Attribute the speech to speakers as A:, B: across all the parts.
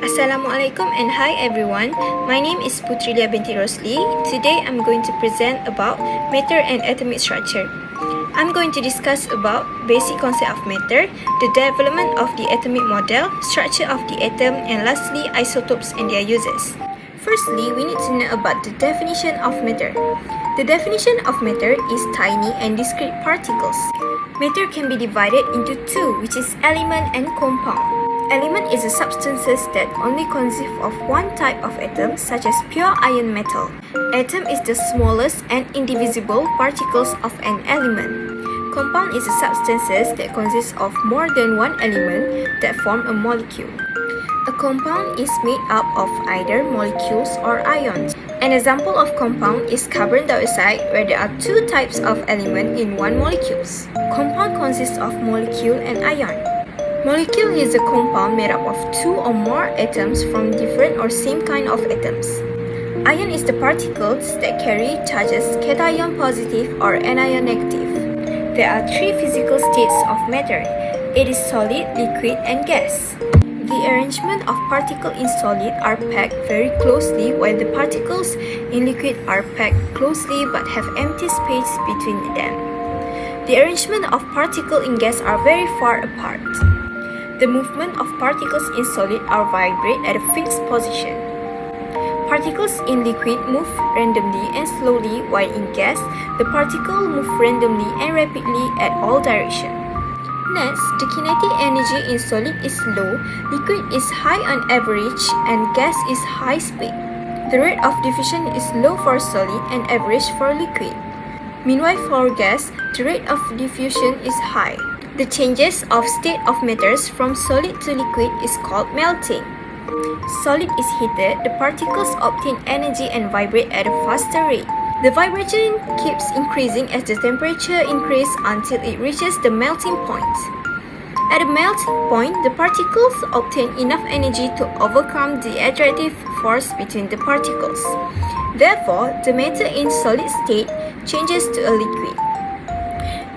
A: Assalamualaikum and hi everyone. My name is Putrilia binti Rosli. Today I'm going to present about matter and atomic structure. I'm going to discuss about basic concept of matter, the development of the atomic model, structure of the atom, and lastly isotopes and their uses. Firstly, we need to know about the definition of matter. The definition of matter is tiny and discrete particles. Matter can be divided into two, which is element and compound. Element is a substances that only consist of one type of atom, such as pure iron metal. Atom is the smallest and indivisible particles of an element. Compound is a substances that consist of more than one element that form a molecule. A compound is made up of either molecules or ions. An example of compound is carbon dioxide, where there are two types of element in one molecule. Compound consists of molecule and ion. Molecule is a compound made up of two or more atoms from different or same kind of atoms. Ion is the particles that carry charges cation positive or anion negative. There are three physical states of matter. It is solid, liquid, and gas. The arrangement of particles in solid are packed very closely, while the particles in liquid are packed closely but have empty space between them. The arrangement of particles in gas are very far apart. The movement of particles in solid are vibrate at a fixed position. Particles in liquid move randomly and slowly, while in gas, the particles move randomly and rapidly at all directions. Next, the kinetic energy in solid is low, liquid is high on average, and gas is high speed. The rate of diffusion is low for solid and average for liquid. Meanwhile, for gas, the rate of diffusion is high. The changes of state of matters from solid to liquid is called melting. Solid is heated, the particles obtain energy and vibrate at a faster rate. The vibration keeps increasing as the temperature increases until it reaches the melting point. At the melting point, the particles obtain enough energy to overcome the attractive force between the particles. Therefore, the matter in solid state changes to a liquid.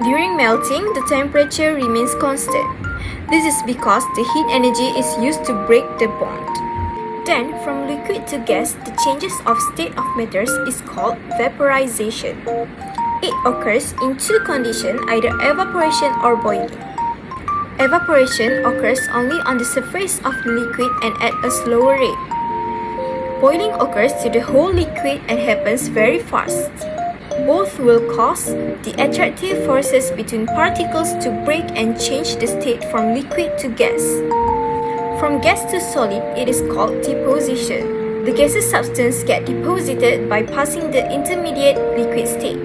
A: During melting, the temperature remains constant. This is because the heat energy is used to break the bond. Then, from liquid to gas, the changes of state of matters is called vaporization. It occurs in two conditions, either evaporation or boiling. Evaporation occurs only on the surface of the liquid and at a slower rate. Boiling occurs to the whole liquid and happens very fast. Both will cause the attractive forces between particles to break and change the state from liquid to gas. From gas to solid, it is called deposition. The gaseous substance get deposited by passing the intermediate liquid state.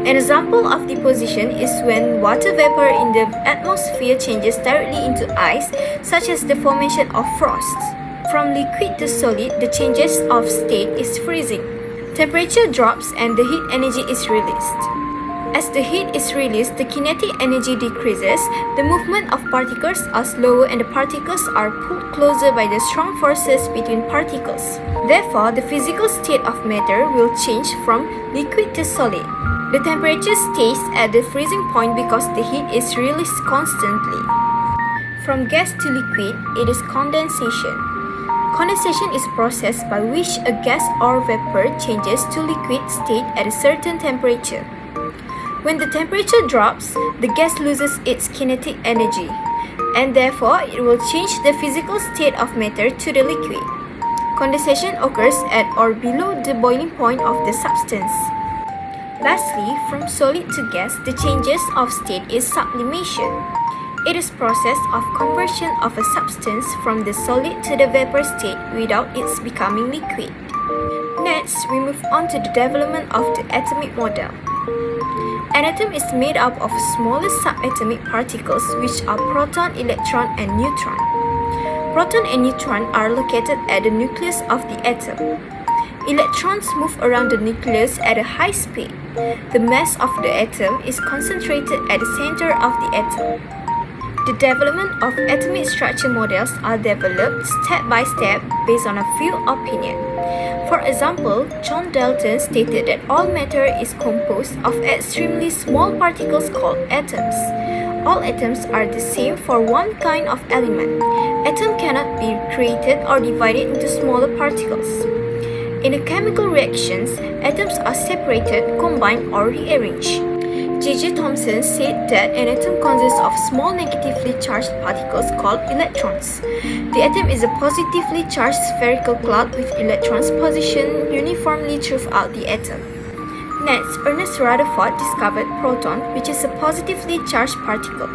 A: An example of deposition is when water vapor in the atmosphere changes directly into ice, such as the formation of frost. From liquid to solid, the changes of state is freezing. Temperature drops and the heat energy is released. As the heat is released, the kinetic energy decreases, the movement of particles are slower and the particles are pulled closer by the strong forces between particles. Therefore, the physical state of matter will change from liquid to solid. The temperature stays at the freezing point because the heat is released constantly. From gas to liquid, it is condensation. Condensation is a process by which a gas or vapor changes to liquid state at a certain temperature. When the temperature drops, the gas loses its kinetic energy, and therefore it will change the physical state of matter to the liquid. Condensation occurs at or below the boiling point of the substance. Lastly, from solid to gas, the changes of state is sublimation. It is process of conversion of a substance from the solid to the vapor state without its becoming liquid. Next, we move on to the development of the atomic model. An atom is made up of smaller subatomic particles which are proton, electron, and neutron. Proton and neutron are located at the nucleus of the atom. Electrons move around the nucleus at a high speed. The mass of the atom is concentrated at the center of the atom. The development of atomic structure models are developed step by step based on a few opinions. For example, John Dalton stated that all matter is composed of extremely small particles called atoms. All atoms are the same for one kind of element. Atom cannot be created or divided into smaller particles. In a chemical reactions, atoms are separated, combined, or rearranged. J.J. Thomson said that an atom consists of small negatively charged particles called electrons. The atom is a positively charged spherical cloud with electrons positioned uniformly throughout the atom. Next, Ernest Rutherford discovered proton, which is a positively charged particle.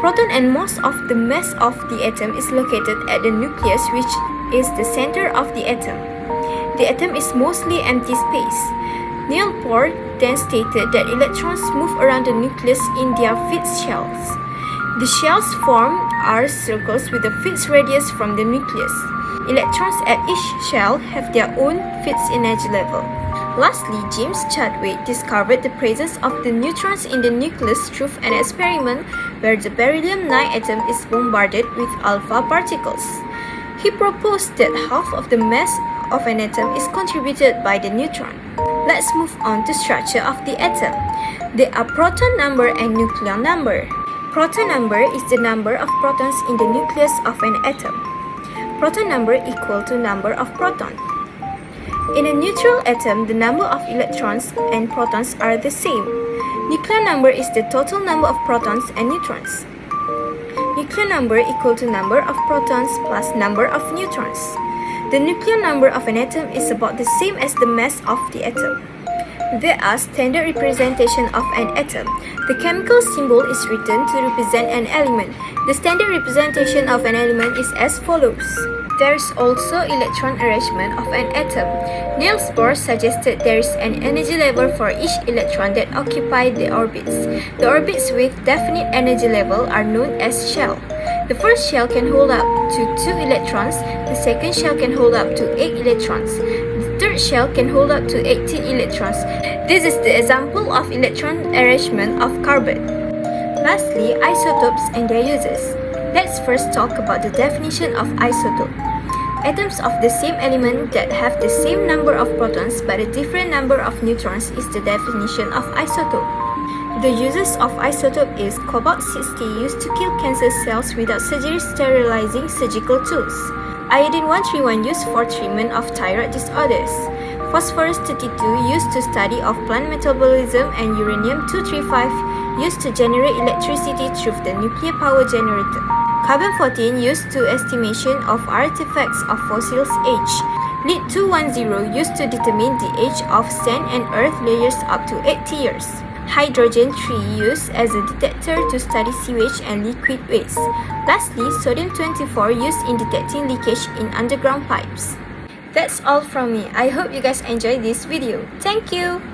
A: Proton and most of the mass of the atom is located at the nucleus, which is the center of the atom. The atom is mostly empty space. Niels Bohr then stated that electrons move around the nucleus in their fixed shells. The shells formed are circles with a fixed radius from the nucleus. Electrons at each shell have their own fixed energy level. Lastly, James Chadwick discovered the presence of the neutrons in the nucleus through an experiment where the beryllium-9 atom is bombarded with alpha particles. He proposed that half of the mass of an atom is contributed by the neutron. Let's move on to structure of the atom. There are proton number and nucleon number. Proton number is the number of protons in the nucleus of an atom. Proton number equal to number of protons. In a neutral atom, the number of electrons and protons are the same. Nucleon number is the total number of protons and neutrons. Nucleon number equal to number of protons plus number of neutrons. The nucleon number of an atom is about the same as the mass of the atom. There are standard representation of an atom. The chemical symbol is written to represent an element. The standard representation of an element is as follows. There is also electron arrangement of an atom. Niels Bohr suggested there is an energy level for each electron that occupy the orbits. The orbits with definite energy level are known as shell. The first shell can hold up to 2 electrons, the second shell can hold up to 8 electrons, the third shell can hold up to 18 electrons. This is the example of electron arrangement of carbon. Lastly, isotopes and their uses. Let's first talk about the definition of isotope. Atoms of the same element that have the same number of protons but a different number of neutrons is the definition of isotope. The uses of isotope is cobalt-60 used to kill cancer cells without surgery sterilizing surgical tools. Iodine-131 used for treatment of thyroid disorders. Phosphorus-32 used to study of plant metabolism and uranium-235 used to generate electricity through the nuclear power generator. Carbon-14 used to estimation of artifacts of fossils age. Lead-210 used to determine the age of sand and earth layers up to 80 years. Hydrogen-3 used as a detector to study sewage and liquid waste. Lastly, sodium-24 used in detecting leakage in underground pipes. That's all from me. I hope you guys enjoyed this video. Thank you!